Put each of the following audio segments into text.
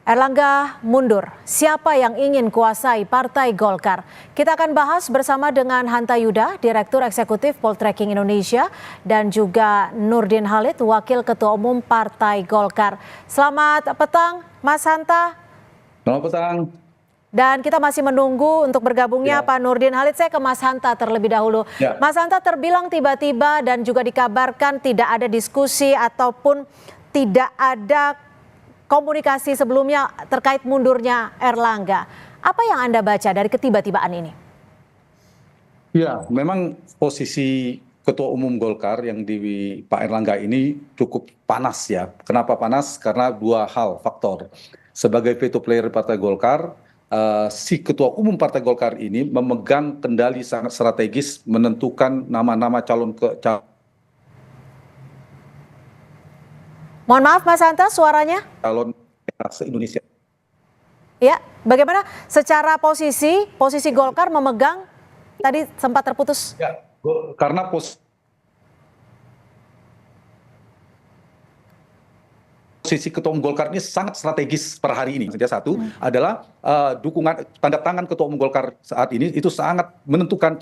Erlangga mundur. Siapa yang ingin kuasai Partai Golkar? Kita akan bahas bersama dengan Hanta Yuda, Direktur Eksekutif Poltreking Indonesia, dan juga Nurdin Halid, Wakil Ketua Umum Partai Golkar. Selamat petang, Mas Hanta. Selamat petang. Dan kita masih menunggu untuk bergabungnya Pak Nurdin Halid. Saya ke Mas Hanta terlebih dahulu. Mas Hanta, terbilang tiba-tiba dan juga dikabarkan tidak ada diskusi ataupun tidak ada komunikasi sebelumnya terkait mundurnya Erlangga. Apa yang Anda baca dari ketiba-tibaan ini? Ya, memang posisi Ketua Umum Golkar yang di Pak Erlangga ini cukup panas ya. Kenapa panas? Karena dua hal faktor. Sebagai veto player Partai Golkar, si Ketua Umum Partai Golkar ini memegang kendali sangat strategis menentukan nama-nama calon. Mohon maaf Mas Hanta, suaranya? Calon se-Indonesia. Ya, bagaimana secara posisi Golkar memegang, tadi sempat terputus. Ya, karena posisi Ketua Umum Golkar ini sangat strategis per hari ini. Satu adalah dukungan tanda tangan Ketua Umum Golkar saat ini itu sangat menentukan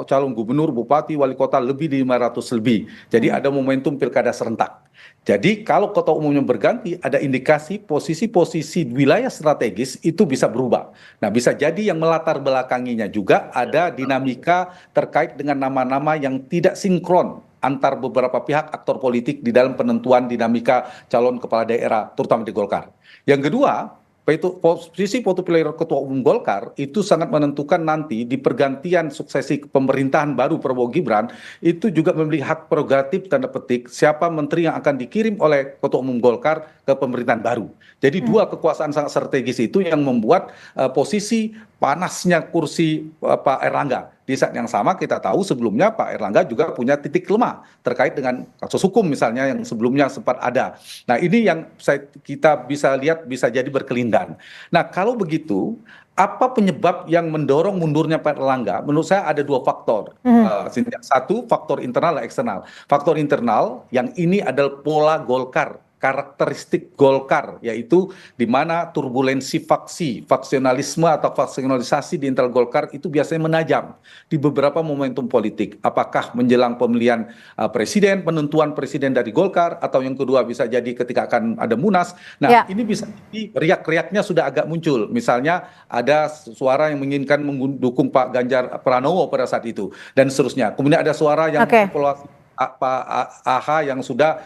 calon gubernur, bupati, wali kota lebih di 500 lebih. Jadi ada momentum pilkada serentak. Jadi kalau Ketua Umumnya berganti, ada indikasi posisi-posisi wilayah strategis itu bisa berubah. Nah, bisa jadi yang melatar belakanginya juga ada dinamika terkait dengan nama-nama yang tidak sinkron antar beberapa pihak aktor politik di dalam penentuan dinamika calon kepala daerah, terutama di Golkar. Yang kedua, posisi portfolio Ketua Umum Golkar itu sangat menentukan nanti di pergantian suksesi pemerintahan baru Prabowo Gibran, itu juga memiliki hak prerogatif tanda petik siapa menteri yang akan dikirim oleh Ketua Umum Golkar ke pemerintahan baru. Jadi dua kekuasaan sangat strategis itu yang membuat posisi panasnya kursi Pak Erlangga. Di saat yang sama kita tahu sebelumnya Pak Erlangga juga punya titik lemah terkait dengan kasus hukum misalnya yang sebelumnya sempat ada. Nah, ini yang kita bisa lihat bisa jadi berkelindan. Nah, kalau begitu apa penyebab yang mendorong mundurnya Pak Erlangga? Menurut saya ada dua faktor. Satu, faktor internal dan eksternal. Faktor internal yang ini adalah pola Golkar, karakteristik Golkar, yaitu di mana turbulensi faksionalisme atau faksionalisasi di internal Golkar itu biasanya menajam di beberapa momentum politik. Apakah menjelang pemilihan presiden, penentuan presiden dari Golkar, atau yang kedua bisa jadi ketika akan ada Munas. Nah, ini bisa jadi riak-riaknya sudah agak muncul. Misalnya ada suara yang menginginkan mendukung Pak Ganjar Pranowo pada saat itu, dan seterusnya. Kemudian ada suara yang evaluasi Pak AH yang sudah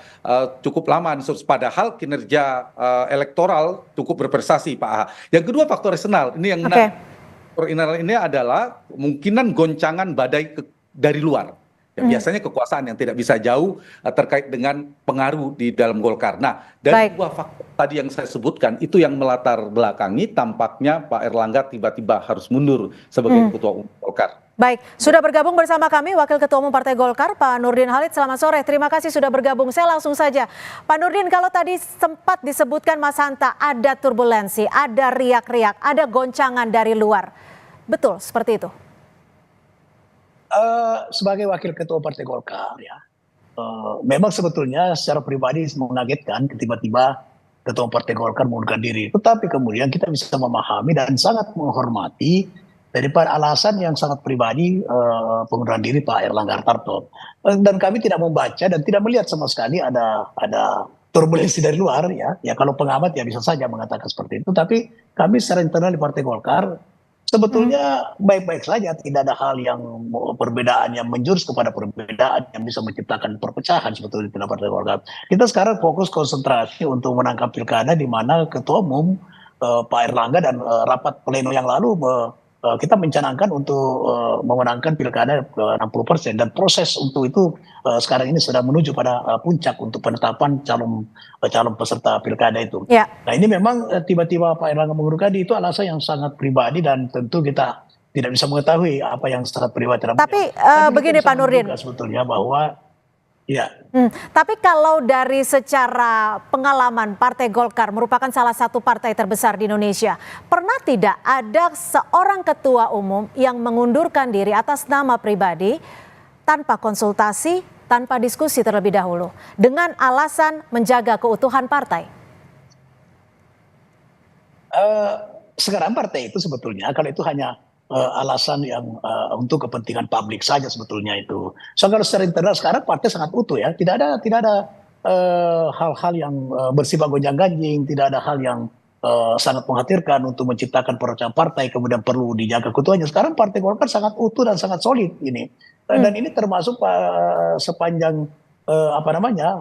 cukup lama, padahal kinerja elektoral cukup berprestasi Pak AH. Yang kedua faktor eksternal, ini yang menarik. Faktor internal ini adalah kemungkinan goncangan badai dari luar. Ya, biasanya kekuasaan yang tidak bisa jauh terkait dengan pengaruh di dalam Golkar. Nah, dari dua faktor tadi yang saya sebutkan itu yang melatar belakangi tampaknya Pak Erlangga tiba-tiba harus mundur sebagai Ketua Umum Golkar. Baik, sudah bergabung bersama kami Wakil Ketua Umum Partai Golkar, Pak Nurdin Halid. Selamat sore, terima kasih sudah bergabung. Saya langsung saja, Pak Nurdin, kalau tadi sempat disebutkan Mas Hanta ada turbulensi, ada riak-riak, ada goncangan dari luar. Betul seperti itu? Sebagai Wakil Ketua Partai Golkar ya, memang sebetulnya secara pribadi mengagetkan tiba-tiba Ketua Partai Golkar mengundurkan diri. Tetapi kemudian kita bisa memahami dan sangat menghormati daripada alasan yang sangat pribadi pengunduran diri Pak Erlangga Hartarto. Dan kami tidak membaca dan tidak melihat sama sekali ada turbulensi dari luar ya. Ya kalau pengamat ya bisa saja mengatakan seperti itu. Tapi kami secara internal di Partai Golkar sebetulnya baik-baik saja, tidak ada hal yang perbedaan yang menjurus kepada perbedaan yang bisa menciptakan perpecahan sebetulnya di Partai Golkar. Kita sekarang fokus konsentrasi untuk menangkap pilkada di mana Ketua Umum Pak Erlangga dan rapat pleno yang lalu kita mencanangkan untuk memenangkan pilkada 60%, dan proses untuk itu sekarang ini sudah menuju pada puncak untuk penetapan calon peserta pilkada itu. Nah, ini memang tiba-tiba Pak Erlangga mengundurkan diri itu alasan yang sangat pribadi dan tentu kita tidak bisa mengetahui apa yang sangat pribadi. Tapi begini Pak Nurdin, sebetulnya bahwa ya. Tapi kalau dari secara pengalaman Partai Golkar merupakan salah satu partai terbesar di Indonesia, pernah tidak ada seorang ketua umum yang mengundurkan diri atas nama pribadi tanpa konsultasi, tanpa diskusi terlebih dahulu, dengan alasan menjaga keutuhan partai? Eh, Sekarang partai itu sebetulnya kalau itu hanya alasan yang untuk kepentingan publik saja sebetulnya itu. So kalau secara internal sekarang partai sangat utuh ya, tidak ada hal-hal yang bersifat gonjang-ganjing, tidak ada hal yang sangat mengkhawatirkan untuk menciptakan perpecahan partai kemudian perlu dijaga keutuhannya. Sekarang Partai Golkar sangat utuh dan sangat solid ini. Dan ini termasuk sepanjang apa namanya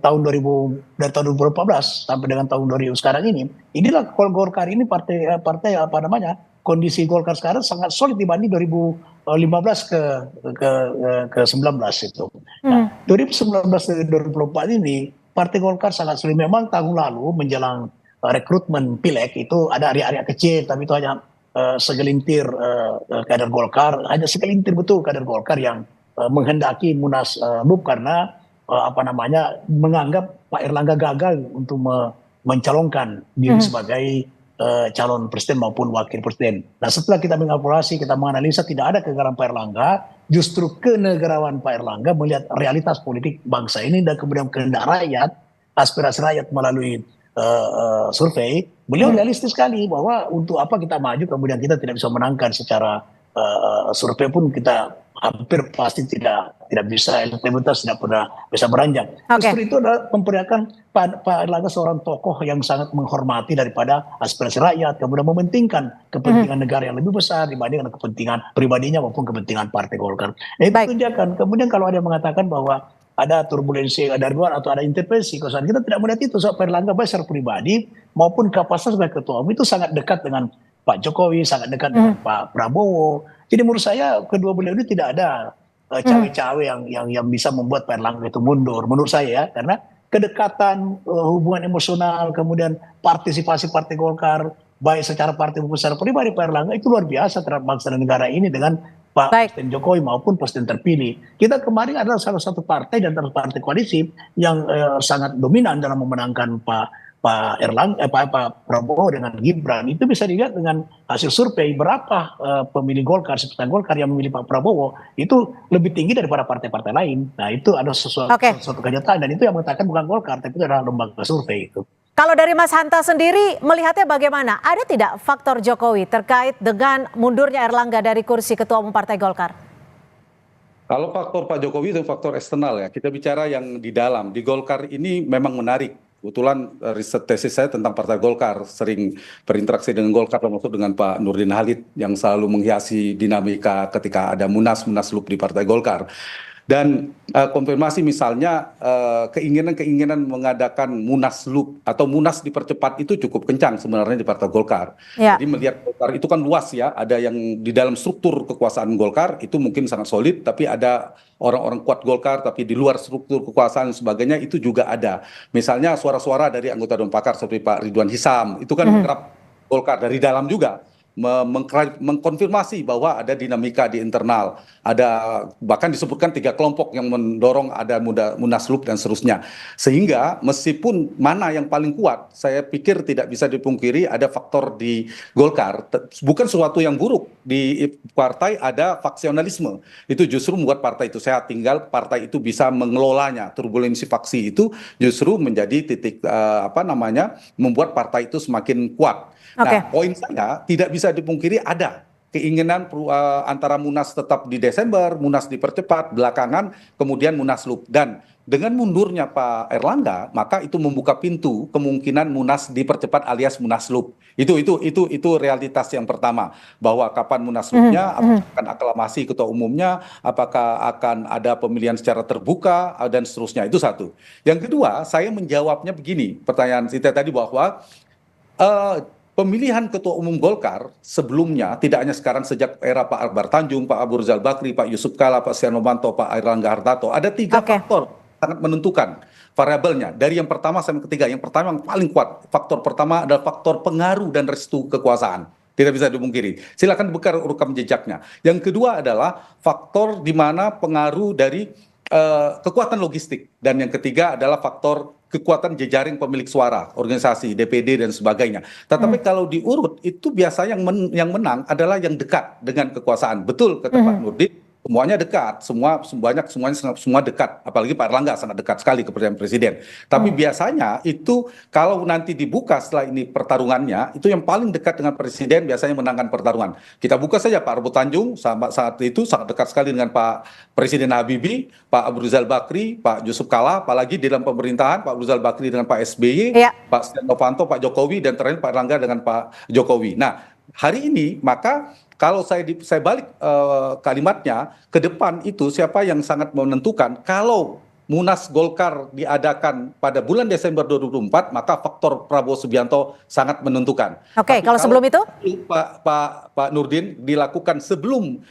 tahun 2000 dari tahun 2014 sampai dengan tahun 2000 sekarang inilah Golkar ini partai apa namanya kondisi Golkar sekarang sangat solid dibanding 2015 ke 19 itu. Nah, 2019 ke 2024 ini Partai Golkar sangat solid. Memang tahun lalu menjelang rekrutmen pileg itu ada area-area kecil, tapi itu hanya segelintir kader Golkar, hanya segelintir betul kader Golkar yang menghendaki Munaslup karena apa namanya menganggap Pak Erlangga gagal untuk mencalonkan diri sebagai calon presiden maupun wakil presiden. Nah setelah kita mengevaluasi, kita menganalisa tidak ada kegagalan Pak Erlangga, justru kenegarawan Pak Erlangga melihat realitas politik bangsa ini dan kemudian kehendak rakyat, aspirasi rakyat melalui survei, beliau realistis sekali bahwa untuk apa kita maju kemudian kita tidak bisa menangkan secara survei pun kita hampir pasti tidak bisa, elektabilitas tidak pernah bisa beranjak. Justru itu adalah memperlihatkan Pak Erlangga seorang tokoh yang sangat menghormati daripada aspirasi rakyat, kemudian mementingkan kepentingan negara yang lebih besar dibandingkan kepentingan pribadinya maupun kepentingan Partai Golkar. Itu tunjukkan. Kemudian kalau ada yang mengatakan bahwa ada turbulensi dari luar atau ada intervensi kekuasaan, kita tidak melihat itu. Pak Erlangga baik secara pribadi maupun kapasitas sebagai ketua umum itu sangat dekat dengan Pak Jokowi, sangat dekat dengan Pak Prabowo. Jadi menurut saya kedua beliau ini tidak ada cawe-cawe yang bisa membuat Pak Erlangga itu mundur. Menurut saya ya, karena kedekatan, hubungan emosional, kemudian partisipasi Partai Golkar, baik secara partai maupun secara pribadi Pak Erlangga itu luar biasa terhadap bangsa dan negara ini dengan Pak Presiden Jokowi maupun Presiden terpilih. Kita kemarin adalah salah satu partai dan partai koalisi yang sangat dominan dalam memenangkan Pak Prabowo dengan Gibran. Itu bisa dilihat dengan hasil survei berapa pemilih Golkar, simpatisan Golkar yang memilih Pak Prabowo itu lebih tinggi daripada partai-partai lain. Nah itu ada sesuatu kenyataan dan itu yang mengatakan bukan Golkar tapi itu adalah lembaga survei itu. Kalau dari Mas Hanta sendiri melihatnya bagaimana? Ada tidak faktor Jokowi terkait dengan mundurnya Erlangga dari kursi Ketua Umum Partai Golkar? Kalau faktor Pak Jokowi itu faktor eksternal ya. Kita bicara yang di dalam. Di Golkar ini memang menarik. Kebetulan riset tesis saya tentang Partai Golkar, sering berinteraksi dengan Golkar termasuk dengan Pak Nurdin Halid yang selalu menghiasi dinamika ketika ada Munaslup di Partai Golkar. Dan konfirmasi misalnya keinginan mengadakan Munaslup atau Munas dipercepat itu cukup kencang sebenarnya di Partai Golkar. Jadi melihat Golkar itu kan luas ya, ada yang di dalam struktur kekuasaan Golkar itu mungkin sangat solid, tapi ada orang-orang kuat Golkar tapi di luar struktur kekuasaan dan sebagainya itu juga ada. Misalnya suara-suara dari anggota Dewan Pakar seperti Pak Ridwan Hisam, itu kan kerap Golkar dari dalam juga mengkonfirmasi bahwa ada dinamika di internal, ada bahkan disebutkan 3 kelompok yang mendorong ada Munaslup dan seterusnya. Sehingga meskipun mana yang paling kuat, saya pikir tidak bisa dipungkiri ada faktor di Golkar, bukan sesuatu yang buruk di partai, ada faksionalisme. Itu justru membuat partai itu sehat, tinggal partai itu bisa mengelolanya. Turbulensi faksi itu justru menjadi titik membuat partai itu semakin kuat. Nah, poin saya tidak bisa dipungkiri ada keinginan antara Munas tetap di Desember, Munas dipercepat, belakangan kemudian Munaslup. Dan dengan mundurnya Pak Erlangga, maka itu membuka pintu kemungkinan Munas dipercepat alias Munaslup. Itu realitas yang pertama, bahwa kapan Munaslupnya, apakah akan aklamasi ketua umumnya, apakah akan ada pemilihan secara terbuka dan seterusnya. Itu satu. Yang kedua, saya menjawabnya begini, pertanyaan Sita tadi bahwa pemilihan ketua umum Golkar sebelumnya, tidak hanya sekarang, sejak era Pak Akbar Tanjung, Pak Abu Rizal Bakri, Pak Yusuf Kala, Pak Setia Novanto, Pak Airlangga Hartarto, ada 3 faktor sangat menentukan variabelnya. Dari yang pertama sampai ketiga, yang pertama yang paling kuat, faktor pertama adalah faktor pengaruh dan restu kekuasaan. Tidak bisa dipungkiri. Silakan buka rekam jejaknya. Yang kedua adalah faktor di mana pengaruh dari kekuatan logistik. Dan yang ketiga adalah faktor kekuatan jejaring pemilik suara, organisasi, DPD dan sebagainya. Tetapi kalau diurut itu biasanya yang menang adalah yang dekat dengan kekuasaan. Betul kata Pak Nurdin, semuanya dekat, semuanya dekat, apalagi Pak Erlangga sangat dekat sekali kepada Presiden. Tapi biasanya itu kalau nanti dibuka setelah ini pertarungannya, itu yang paling dekat dengan Presiden biasanya menangkan pertarungan. Kita buka saja Pak Arbo Tanjung saat itu sangat dekat sekali dengan Pak Presiden Habibie, Pak Abu Rizal Bakri, Pak Yusuf Kala, apalagi di dalam pemerintahan Pak Abu Rizal Bakri dengan Pak SBY, Pak Setia Novanto, Pak Jokowi, dan terakhir Pak Erlangga dengan Pak Jokowi. Nah, hari ini maka kalau saya balik kalimatnya ke depan itu siapa yang sangat menentukan kalau Munas Golkar diadakan pada bulan Desember 2024 maka faktor Prabowo Subianto sangat menentukan. Oke, kalau sebelum itu Pak Nurdin dilakukan sebelum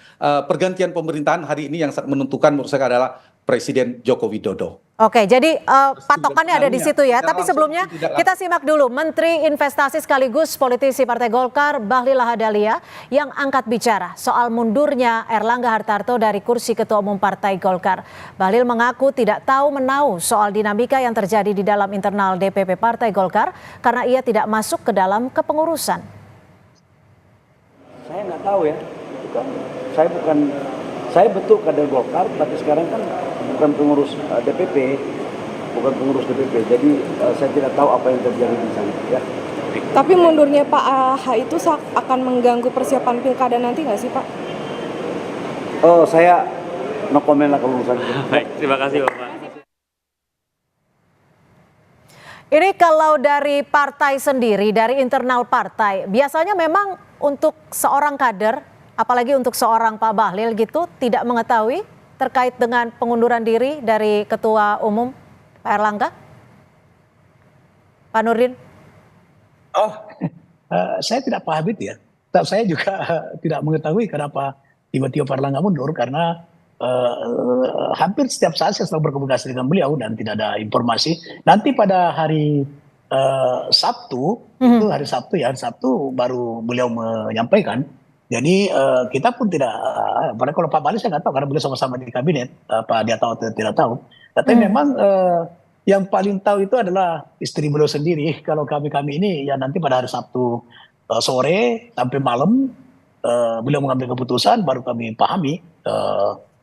pergantian pemerintahan hari ini yang sangat menentukan menurut saya adalah Presiden Joko Widodo. Oke, jadi patokannya ada di situ ya. Tapi sebelumnya kita simak dulu Menteri Investasi sekaligus politisi Partai Golkar Bahlil Lahadalia yang angkat bicara soal mundurnya Erlangga Hartarto dari kursi Ketua Umum Partai Golkar. Bahlil mengaku tidak tahu menahu soal dinamika yang terjadi di dalam internal DPP Partai Golkar karena ia tidak masuk ke dalam kepengurusan. Saya nggak tahu ya, saya betul kader Golkar, tapi sekarang kan bukan pengurus DPP, jadi saya tidak tahu apa yang terjadi di sana. Ya. Tapi mundurnya Pak AH itu akan mengganggu persiapan pilkada nanti nggak sih Pak? Oh, saya no comment lah kalau urusan itu. Baik, terima kasih Bapak. Ini kalau dari partai sendiri, dari internal partai, biasanya memang untuk seorang kader, apalagi untuk seorang Pak Bahlil gitu, tidak mengetahui terkait dengan pengunduran diri dari Ketua Umum Pak Erlangga? Pak Nurdin? Saya tidak paham itu ya. Saya juga tidak mengetahui kenapa tiba-tiba Pak Erlangga mundur karena hampir setiap saat saya selalu berkomunikasi dengan beliau dan tidak ada informasi. Nanti pada hari Sabtu, itu hari Sabtu baru beliau menyampaikan. Jadi kita pun tidak, padahal kalau Pak Bahlil saya nggak tahu karena beliau sama-sama di kabinet, apa dia tahu atau tidak tahu. Tapi memang yang paling tahu itu adalah istri beliau sendiri. Kalau kami ini ya nanti pada hari Sabtu sore sampai malam beliau mengambil keputusan, baru kami pahami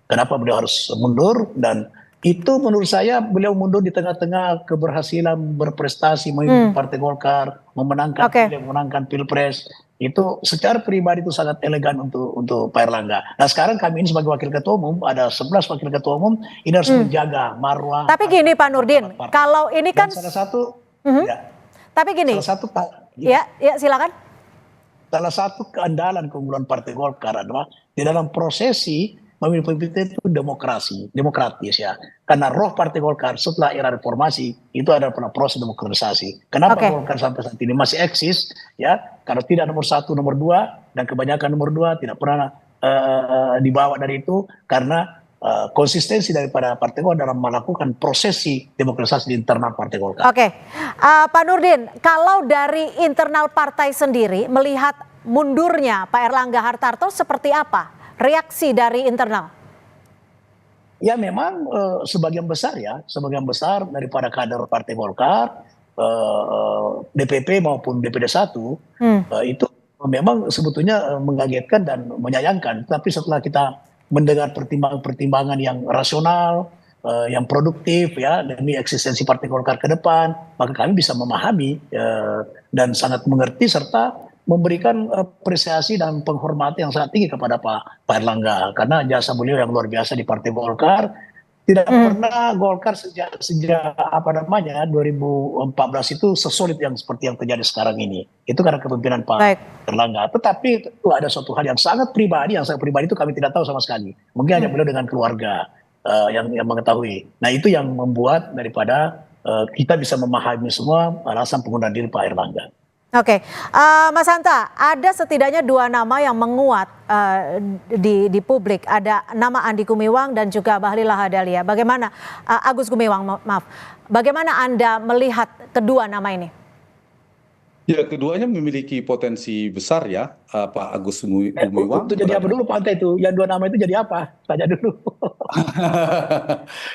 kenapa beliau harus mundur. Dan itu menurut saya beliau mundur di tengah-tengah keberhasilan berprestasi memimpin Partai Golkar, memenangkan Pilpres. Itu secara pribadi itu sangat elegan untuk Pak Erlangga. Nah sekarang kami ini sebagai wakil ketua umum, ada 11 wakil ketua umum, ini harus menjaga marwah. Tapi gini Pak Nurdin, kalau ini kan salah satu, tapi gini, salah satu ya silakan. Salah satu keandalan keunggulan Partai Golkar adalah di dalam prosesi memilih pemimpin itu demokratis ya. Karena roh Partai Golkar setelah era reformasi itu adalah proses demokratisasi. Kenapa Golkar sampai saat ini masih eksis ya? Karena tidak nomor 1, nomor 2 dan kebanyakan nomor 2 tidak pernah dibawa dari itu karena konsistensi daripada Partai Golkar dalam melakukan prosesi demokratisasi di internal Partai Golkar. Oke, Pak Nurdin, kalau dari internal partai sendiri melihat mundurnya Pak Erlangga Hartarto seperti apa reaksi dari internal? Ya memang sebagian besar daripada kader Partai Golkar, DPP maupun DPD 1 itu memang sebetulnya mengagetkan dan menyayangkan. Tapi setelah kita mendengar pertimbangan yang rasional, yang produktif ya demi eksistensi Partai Golkar ke depan, maka kami bisa memahami dan sangat mengerti serta memberikan apresiasi dan penghormatan yang sangat tinggi kepada Pak Erlangga karena jasa beliau yang luar biasa di Partai Golkar. Tidak pernah Golkar sejak 2014 itu sesolid yang seperti yang terjadi sekarang ini. Itu karena kepemimpinan Pak Erlangga. Tetapi itu ada suatu hal yang sangat pribadi, yang sangat pribadi itu kami tidak tahu sama sekali. Mungkin hanya beliau dengan keluarga yang mengetahui. Nah itu yang membuat daripada kita bisa memahami semua alasan pengunduran diri Pak Erlangga. Oke, Mas Hanta, ada setidaknya 2 nama yang menguat di publik. Ada nama Andi Gumiwang dan juga Bahlil Lahadalia. Bagaimana, Agus Gumiwang, maaf. Bagaimana Anda melihat kedua nama ini? Ya, keduanya memiliki potensi besar ya, Pak Agus Gumiwang. Itu jadi apa dulu Pak Anta itu? Yang 2 nama itu jadi apa? Tanya dulu.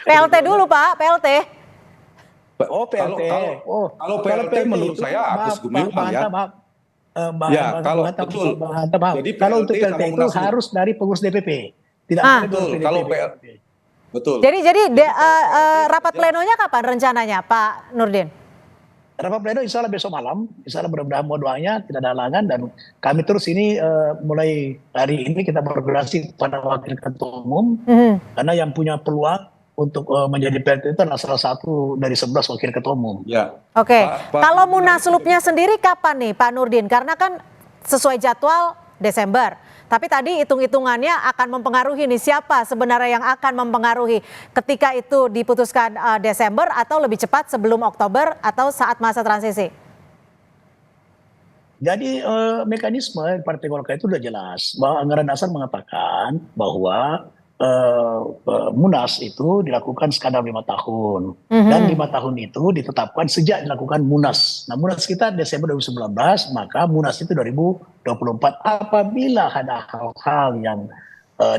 PLT dulu Pak, PLT. Oh PLT. Kalau PLT menurut saya Agus Gumiwang ya. Kalau untuk PLT itu harus dari pengurus DPP. Tidak Ah. boleh Betul, PDP. kalau betul. Jadi rapat plenonya kapan rencananya, Pak Nurdin? Rapat pleno insya Allah besok malam, insya Allah mudah-mudahan mohon doanya tidak ada halangan dan kami terus ini mulai hari ini kita berkoordinasi pada wakil ketua umum karena yang punya peluang untuk menjadi PLT itu adalah salah satu dari 11 wakil ketua umum. Ya. Oke, Pak kalau munaslupnya sendiri kapan nih Pak Nurdin? Karena kan sesuai jadwal Desember. Tapi tadi hitung-hitungannya akan mempengaruhi nih siapa sebenarnya yang akan mempengaruhi ketika itu diputuskan Desember atau lebih cepat sebelum Oktober atau saat masa transisi? Jadi mekanisme Partai Golkar itu sudah jelas bahwa anggaran dasar mengatakan bahwa Munas itu dilakukan sekadar 5 tahun dan 5 tahun itu ditetapkan sejak dilakukan Munas. Nah Munas kita Desember 2019 maka Munas itu 2024 apabila ada hal-hal yang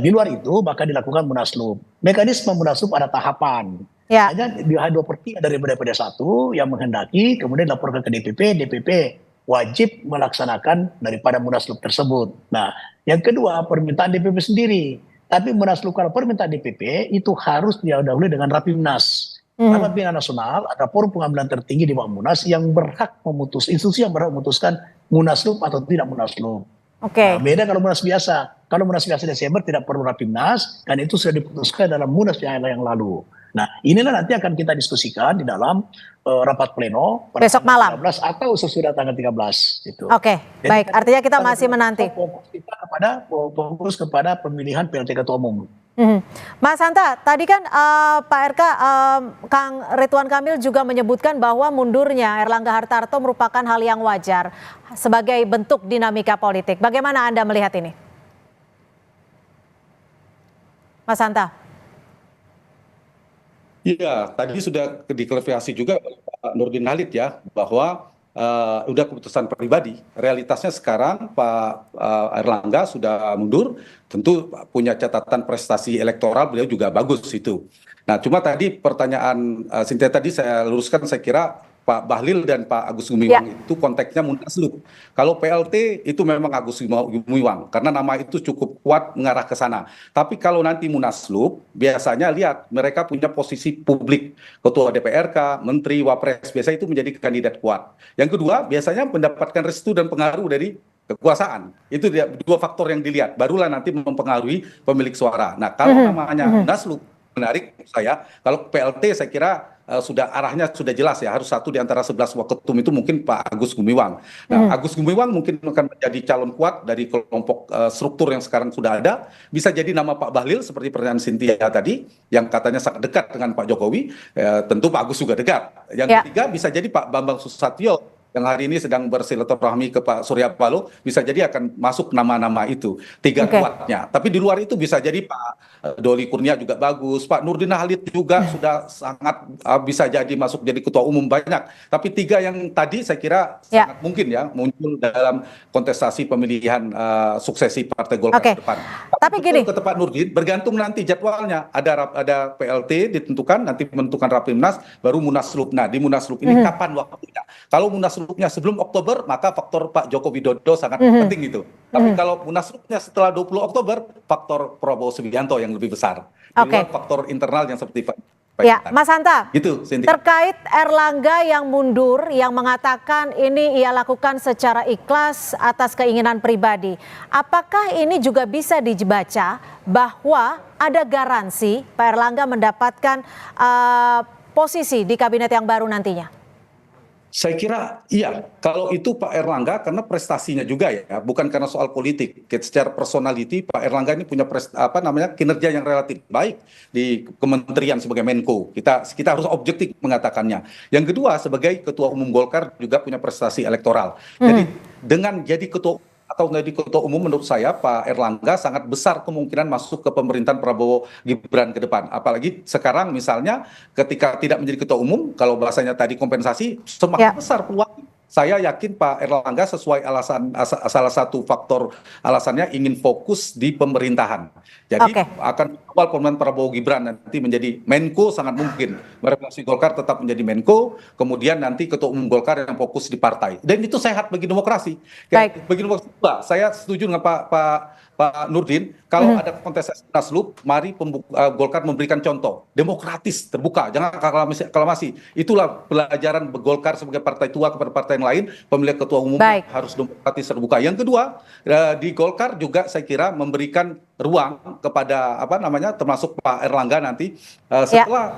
di luar itu maka dilakukan Munaslup. Mekanisme Munaslup ada tahapan. Ya. Hanya di 2/3 dari DPD 1 yang menghendaki kemudian laporkan ke DPP wajib melaksanakan daripada Munaslup tersebut. Nah yang kedua permintaan DPP sendiri. Tapi Munaslup kalau permintaan DPP itu harus didahului dengan Rapimnas. Rapimnas Nasional ada forum pengambilan tertinggi di bawah Munas yang berhak institusi yang berhak memutuskan Munaslup atau tidak Munaslup. Oke. Nah, beda kalau Munas biasa. Kalau Munas biasa Desember tidak perlu Rapimnas dan itu sudah diputuskan dalam Munas yang lalu. Nah, inilah nanti akan kita diskusikan di dalam rapat pleno pada Besok malam 13 atau sesudah tanggal 13 gitu. Oke, Jadi, baik. Artinya kita masih menanti. Fokus kepada pemilihan PLT Ketua Umum. Mas Hanta, tadi kan Pak RK, Kang Ridwan Kamil juga menyebutkan bahwa mundurnya Erlangga Hartarto merupakan hal yang wajar sebagai bentuk dinamika politik. Bagaimana Anda melihat ini? Mas Hanta. Iya, tadi sudah diklarifikasi juga oleh Pak Nurdin Halid ya, bahwa udah keputusan pribadi. Realitasnya sekarang Pak Erlangga sudah mundur, tentu punya catatan prestasi elektoral, beliau juga bagus itu. Nah, cuma tadi pertanyaan Cynthia tadi saya luruskan, saya kira Pak Bahlil dan Pak Agus Gumiwang itu konteksnya Munaslup. Kalau PLT itu memang Agus Gumiwang karena nama itu cukup kuat mengarah ke sana. Tapi kalau nanti Munaslup biasanya lihat mereka punya posisi publik, ketua DPRK, menteri, wapres, biasa itu menjadi kandidat kuat. Yang kedua biasanya mendapatkan restu dan pengaruh dari kekuasaan. Itu dua faktor yang dilihat, barulah nanti mempengaruhi pemilik suara. Nah, kalau namanya Munaslup menarik saya, kalau PLT saya kira sudah arahnya sudah jelas ya, harus satu di antara 11 waketum itu mungkin Pak Agus Gumiwang. Nah, Agus Gumiwang mungkin akan menjadi calon kuat dari kelompok struktur yang sekarang sudah ada. Bisa jadi nama Pak Bahlil seperti pertanyaan Cynthia tadi yang katanya sangat dekat dengan Pak Jokowi, tentu Pak Agus juga dekat. Yang ketiga bisa jadi Pak Bambang Susatyo yang hari ini sedang bersilaturahmi ke Pak Surya Paloh, bisa jadi akan masuk nama-nama itu, tiga kuatnya. Tapi di luar itu bisa jadi Pak Doli Kurnia juga bagus, Pak Nurdin Halid juga sudah sangat bisa jadi masuk jadi ketua umum banyak. Tapi tiga yang tadi saya kira sangat mungkin ya muncul dalam kontestasi pemilihan suksesi Partai Golkar ke depan. Tapi gini, ke Pak Nurdin bergantung nanti jadwalnya. Ada PLT ditentukan, nanti menentukan Rapimnas, baru Munaslup. Nah di Munaslup ini kapan waktunya? Kalau Munaslupnya sebelum Oktober, maka faktor Pak Joko Widodo sangat penting itu. Tapi kalau Munaslupnya setelah 20 Oktober, faktor Prabowo Subianto yang lebih besar. Di luar faktor internal yang seperti Pak. Ya, Mas Hanta, gitu, terkait Erlangga yang mundur, yang mengatakan ini ia lakukan secara ikhlas atas keinginan pribadi. Apakah ini juga bisa dibaca bahwa ada garansi Pak Erlangga mendapatkan posisi di kabinet yang baru nantinya? Saya kira iya, kalau itu Pak Erlangga karena prestasinya juga ya, bukan karena soal politik. Secara personality Pak Erlangga ini punya kinerja yang relatif baik di kementerian sebagai Menko. Kita harus objektif mengatakannya. Yang kedua sebagai Ketua Umum Golkar juga punya prestasi elektoral. Jadi dengan jadi ketua atau menjadi ketua umum menurut saya Pak Erlangga sangat besar kemungkinan masuk ke pemerintahan Prabowo Gibran ke depan. Apalagi sekarang misalnya ketika tidak menjadi ketua umum, kalau bahasanya tadi kompensasi, semakin besar peluang. Saya yakin Pak Erlangga sesuai salah satu faktor alasannya ingin fokus di pemerintahan. Jadi akan awal pemerintahan Prabowo Gibran nanti menjadi Menko sangat mungkin. Merepresentasi Golkar tetap menjadi Menko, kemudian nanti ketua umum Golkar yang fokus di partai. Dan itu sehat bagi demokrasi. Bagi demokrasi, saya setuju dengan Pak Pak Nurdin, kalau ada kontestasi Munaslup, mari Golkar memberikan contoh demokratis, terbuka, jangan aklamasi. Itulah pelajaran Golkar sebagai partai tua kepada partai yang lain, pemilihan ketua umum harus demokratis, terbuka. Yang kedua, di Golkar juga saya kira memberikan ruang kepada termasuk Pak Erlangga nanti setelah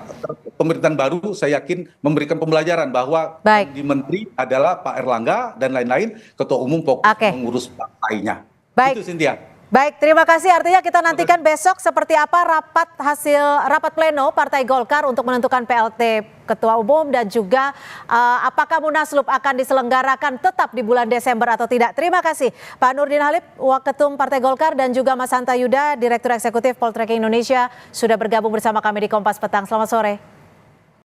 pemerintahan baru, saya yakin memberikan pembelajaran bahwa di menteri adalah Pak Erlangga dan lain-lain, ketua umum fokus mengurus partainya. Itu Cynthia. Baik, terima kasih. Artinya kita nantikan besok seperti apa rapat pleno Partai Golkar untuk menentukan PLT Ketua Umum dan juga apakah Munaslup akan diselenggarakan tetap di bulan Desember atau tidak. Terima kasih Pak Nurdin Halid, Waketum Partai Golkar, dan juga Mas Hanta Yuda, Direktur Eksekutif Poltreking Indonesia, sudah bergabung bersama kami di Kompas Petang. Selamat sore.